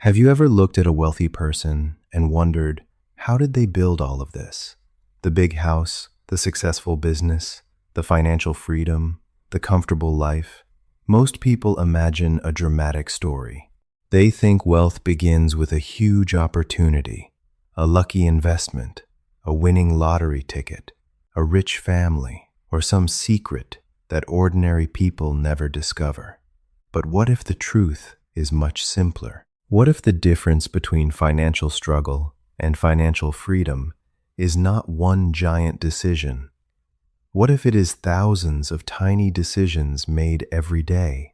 Have you ever looked at a wealthy person and wondered, how did they build all of this? The big house, the successful business, the financial freedom, the comfortable life? Most people imagine a dramatic story. They think wealth begins with a huge opportunity, a lucky investment, a winning lottery ticket, a rich family, or some secret that ordinary people never discover. But what if the truth is much simpler? What if the difference between financial struggle and financial freedom is not one giant decision? What if it is thousands of tiny decisions made every day?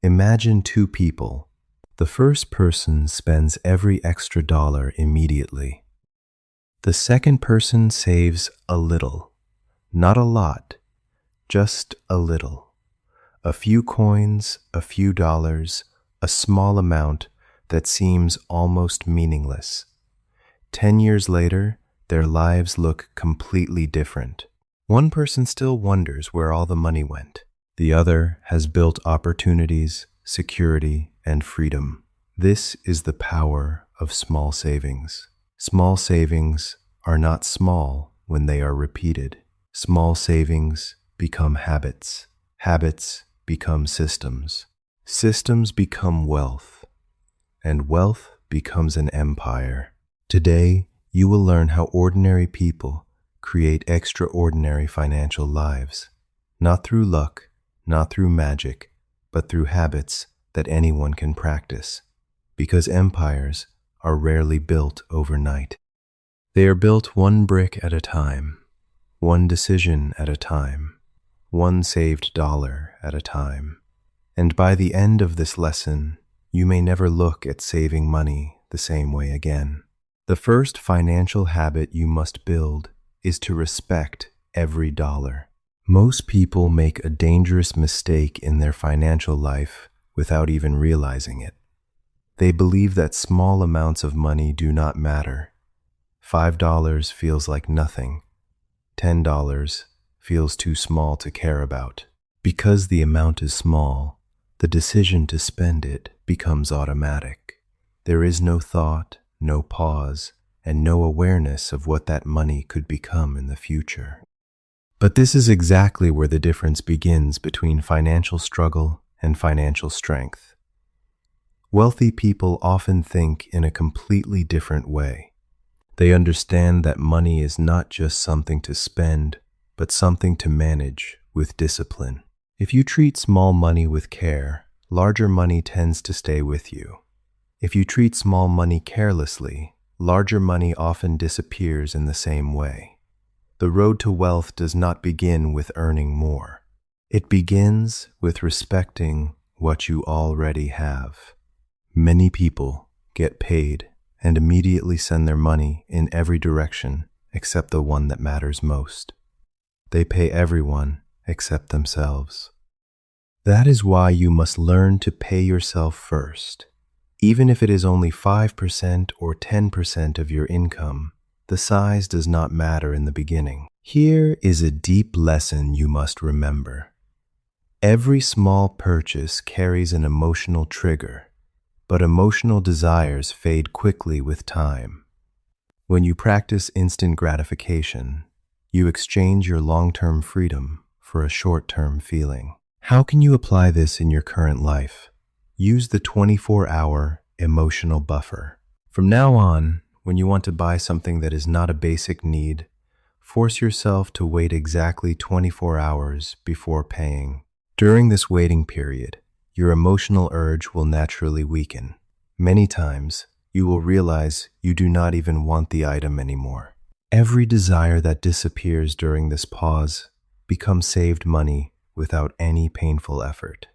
Imagine two people. The first person spends every extra dollar immediately. The second person saves a little, not a lot, just a little. A few coins, a few dollars, a small amount that seems almost meaningless. 10 years later, their lives look completely different. One person still wonders where all the money went. The other has built opportunities, security, and freedom. This is the power of small savings. Small savings are not small when they are repeated. Small savings become habits. Habits become systems. Systems become wealth, and wealth becomes an empire. Today, you will learn how ordinary people create extraordinary financial lives, not through luck, not through magic, but through habits that anyone can practice, because empires are rarely built overnight. They are built one brick at a time, one decision at a time, one saved dollar at a time. And by the end of this lesson, you may never look at saving money the same way again. The first financial habit you must build is to respect every dollar. Most people make a dangerous mistake in their financial life without even realizing it. They believe that small amounts of money do not matter. $5 feels like nothing. $10 feels too small to care about. Because the amount is small, the decision to spend it becomes automatic. There is no thought, no pause, and no awareness of what that money could become in the future. But this is exactly where the difference begins between financial struggle and financial strength. Wealthy people often think in a completely different way. They understand that money is not just something to spend, but something to manage with discipline. If you treat small money with care, larger money tends to stay with you. If you treat small money carelessly, larger money often disappears in the same way. The road to wealth does not begin with earning more. It begins with respecting what you already have. Many people get paid and immediately send their money in every direction except the one that matters most. They pay everyone except themselves. That is why you must learn to pay yourself first. Even if it is only 5% or 10% of your income, the size does not matter in the beginning. Here is a deep lesson you must remember. Every small purchase carries an emotional trigger, but emotional desires fade quickly with time. When you practice instant gratification, you exchange your long-term freedom for a short-term feeling. How can you apply this in your current life? Use the 24-hour emotional buffer. From now on, when you want to buy something that is not a basic need, force yourself to wait exactly 24 hours before paying. During this waiting period, your emotional urge will naturally weaken. Many times, you will realize you do not even want the item anymore. Every desire that disappears during this pause becomes saved money without any painful effort.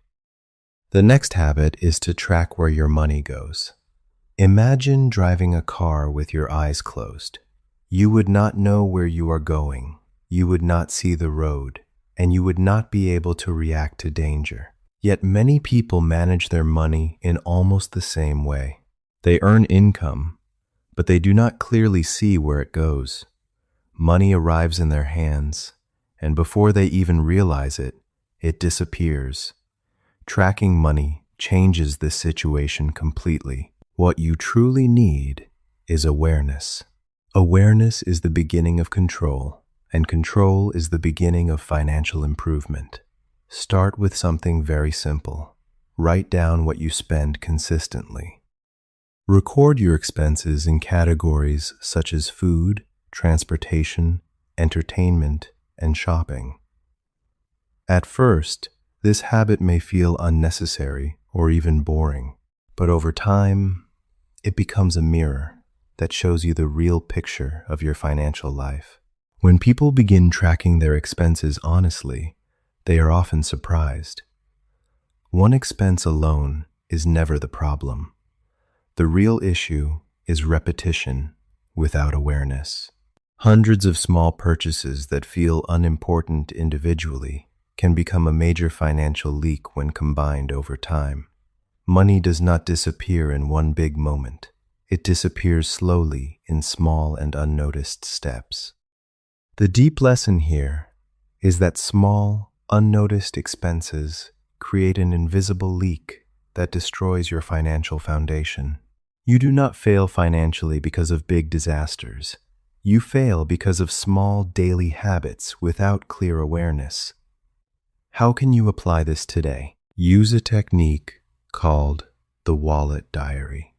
The next habit is to track where your money goes. Imagine driving a car with your eyes closed. You would not know where you are going, you would not see the road, and you would not be able to react to danger. Yet many people manage their money in almost the same way. They earn income, but they do not clearly see where it goes. Money arrives in their hands, and before they even realize it, it disappears. Tracking money changes this situation completely. What you truly need is awareness. Awareness is the beginning of control, and control is the beginning of financial improvement. Start with something very simple. Write down what you spend consistently. Record your expenses in categories such as food, transportation, entertainment, and shopping. At first, this habit may feel unnecessary or even boring, but over time, it becomes a mirror that shows you the real picture of your financial life. When people begin tracking their expenses honestly, they are often surprised. One expense alone is never the problem. The real issue is repetition without awareness. Hundreds of small purchases that feel unimportant individually can become a major financial leak when combined over time. Money does not disappear in one big moment. It disappears slowly in small and unnoticed steps. The deep lesson here is that small, unnoticed expenses create an invisible leak that destroys your financial foundation. You do not fail financially because of big disasters. You fail because of small daily habits without clear awareness. How can you apply this today? Use a technique called the wallet diary.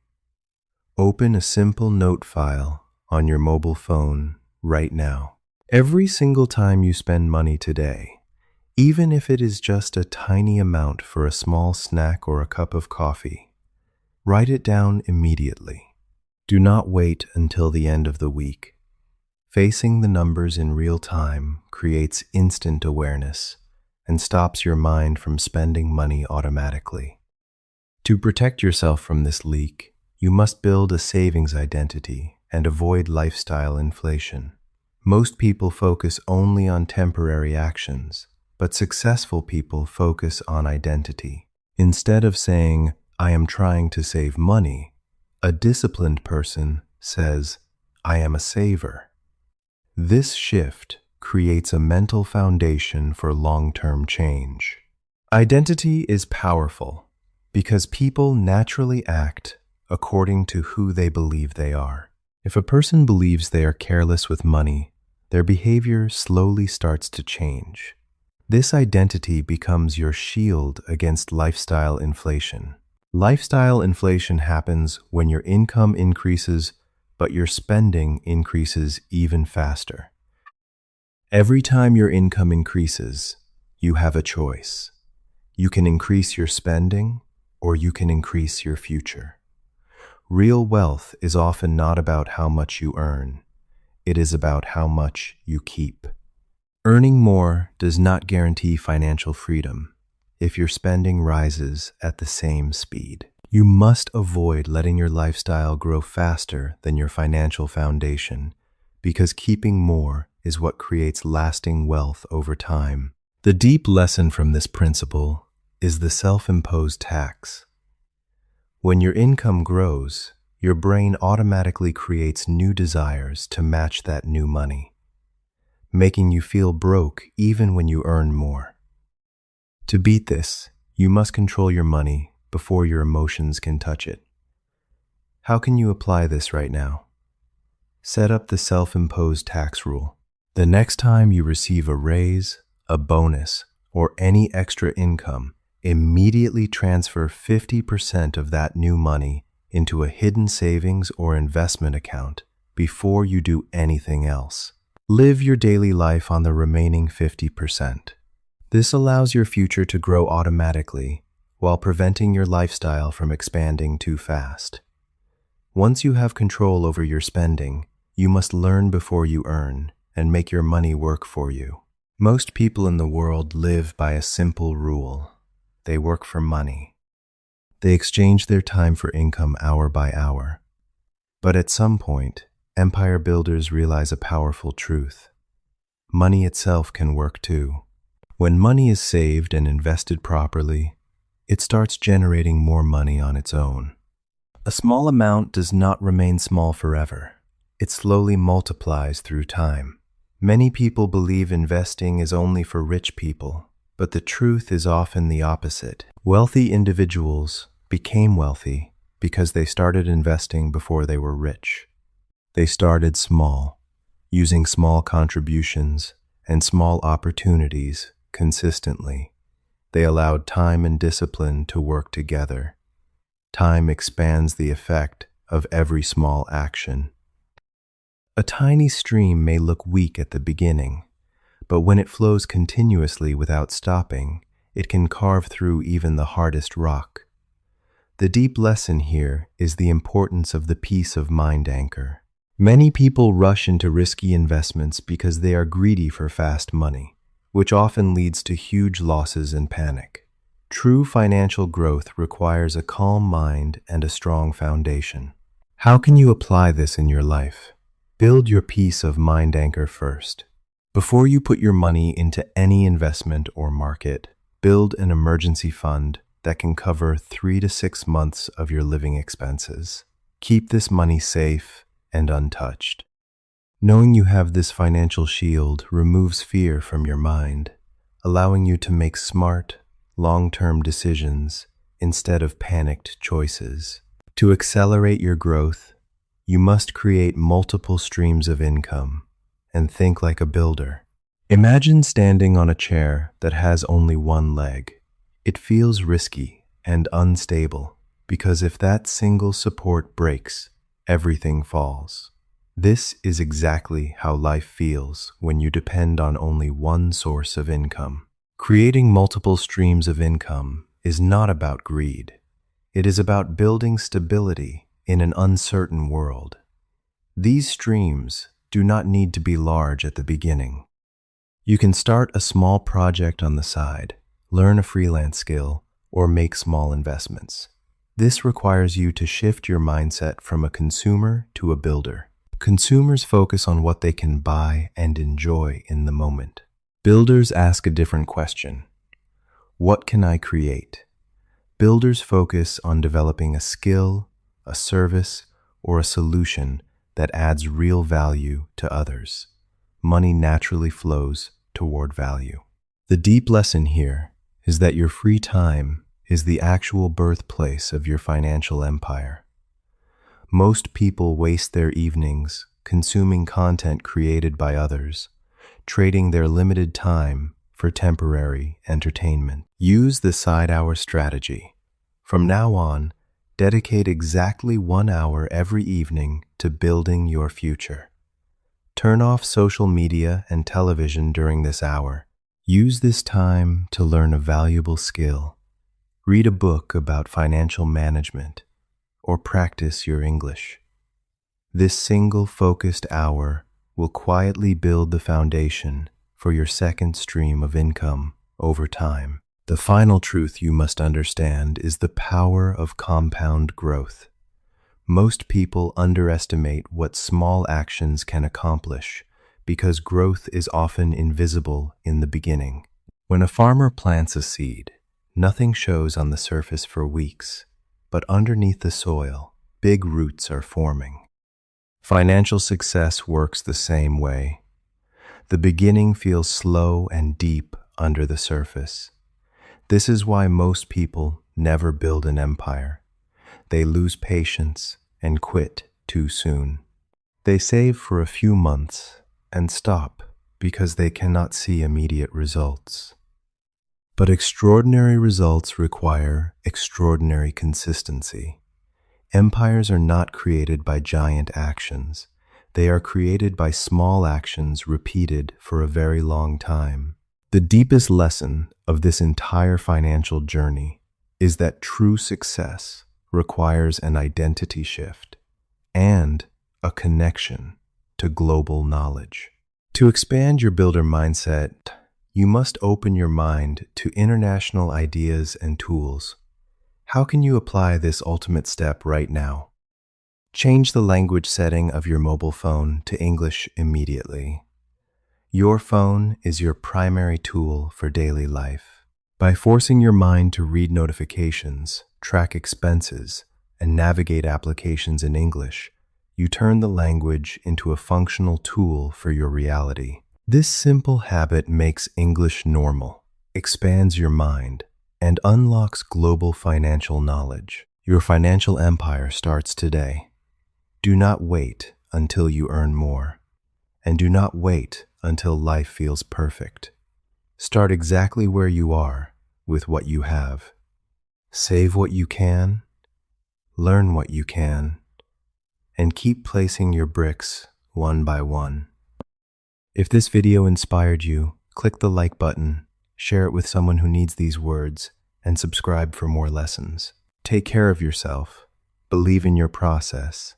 Open a simple note file on your mobile phone right now. Every single time you spend money today, even if it is just a tiny amount for a small snack or a cup of coffee, write it down immediately. Do not wait until the end of the week. Facing the numbers in real time creates instant awareness and stops your mind from spending money automatically. To protect yourself from this leak, you must build a savings identity and avoid lifestyle inflation. Most people focus only on temporary actions, but successful people focus on identity. Instead of saying, "I am trying to save money," a disciplined person says, "I am a saver." This shift creates a mental foundation for long-term change. Identity is powerful because people naturally act according to who they believe they are. If a person believes they are careless with money, their behavior slowly starts to change. This identity becomes your shield against lifestyle inflation. Lifestyle inflation happens when your income increases, but your spending increases even faster. Every time your income increases, you have a choice. You can increase your spending, or you can increase your future. Real wealth is often not about how much you earn. It is about how much you keep. Earning more does not guarantee financial freedom if your spending rises at the same speed. You must avoid letting your lifestyle grow faster than your financial foundation, because keeping more is what creates lasting wealth over time. The deep lesson from this principle is the self-imposed tax. When your income grows, your brain automatically creates new desires to match that new money, making you feel broke even when you earn more. To beat this, you must control your money before your emotions can touch it. How can you apply this right now? Set up the self-imposed tax rule. The next time you receive a raise, a bonus, or any extra income, immediately transfer 50% of that new money into a hidden savings or investment account before you do anything else. Live your daily life on the remaining 50%. This allows your future to grow automatically while preventing your lifestyle from expanding too fast. Once you have control over your spending, you must learn before you earn and make your money work for you. Most people in the world live by a simple rule. They work for money. They exchange their time for income hour by hour. But at some point, empire builders realize a powerful truth. Money itself can work too. When money is saved and invested properly, it starts generating more money on its own. A small amount does not remain small forever. It slowly multiplies through time. Many people believe investing is only for rich people, but the truth is often the opposite. Wealthy individuals became wealthy because they started investing before they were rich. They started small, using small contributions and small opportunities consistently. They allowed time and discipline to work together. Time expands the effect of every small action. A tiny stream may look weak at the beginning, but when it flows continuously without stopping, it can carve through even the hardest rock. The deep lesson here is the importance of the peace of mind anchor. Many people rush into risky investments because they are greedy for fast money, which often leads to huge losses and panic. True financial growth requires a calm mind and a strong foundation. How can you apply this in your life? Build your peace of mind anchor first. Before you put your money into any investment or market, build an emergency fund that can cover 3 to 6 months of your living expenses. Keep this money safe and untouched. Knowing you have this financial shield removes fear from your mind, allowing you to make smart, long-term decisions instead of panicked choices. To accelerate your growth, you must create multiple streams of income and think like a builder. Imagine standing on a chair that has only one leg. It feels risky and unstable because if that single support breaks, everything falls. This is exactly how life feels when you depend on only one source of income. Creating multiple streams of income is not about greed. It is about building stability in an uncertain world. These streams do not need to be large at the beginning. You can start a small project on the side, learn a freelance skill, or make small investments. This requires you to shift your mindset from a consumer to a builder. Consumers focus on what they can buy and enjoy in the moment. Builders ask a different question. What can I create? Builders focus on developing a skill, a service, or a solution that adds real value to others. Money naturally flows toward value. The deep lesson here is that your free time is the actual birthplace of your financial empire. Most people waste their evenings consuming content created by others, trading their limited time for temporary entertainment. Use the side hour strategy. From now on, dedicate exactly 1 hour every evening to building your future. Turn off social media and television during this hour. Use this time to learn a valuable skill. Read a book about financial management or practice your English. This single focused hour will quietly build the foundation for your second stream of income over time. The final truth you must understand is the power of compound growth. Most people underestimate what small actions can accomplish because growth is often invisible in the beginning. When a farmer plants a seed, nothing shows on the surface for weeks, but underneath the soil, big roots are forming. Financial success works the same way. The beginning feels slow and deep under the surface. This is why most people never build an empire. They lose patience and quit too soon. They save for a few months and stop because they cannot see immediate results. But extraordinary results require extraordinary consistency. Empires are not created by giant actions. They are created by small actions repeated for a very long time. The deepest lesson of this entire financial journey is that true success requires an identity shift and a connection to global knowledge. To expand your builder mindset, you must open your mind to international ideas and tools. How can you apply this ultimate step right now? Change the language setting of your mobile phone to English immediately. Your phone is your primary tool for daily life. By forcing your mind to read notifications, track expenses, and navigate applications in English, you turn the language into a functional tool for your reality. This simple habit makes English normal, expands your mind, and unlocks global financial knowledge. Your financial empire starts today. Do not wait until you earn more. And do not wait until life feels perfect. Start exactly where you are with what you have. Save what you can, learn what you can, and keep placing your bricks one by one. If this video inspired you, click the like button, share it with someone who needs these words, and subscribe for more lessons. Take care of yourself, believe in your process,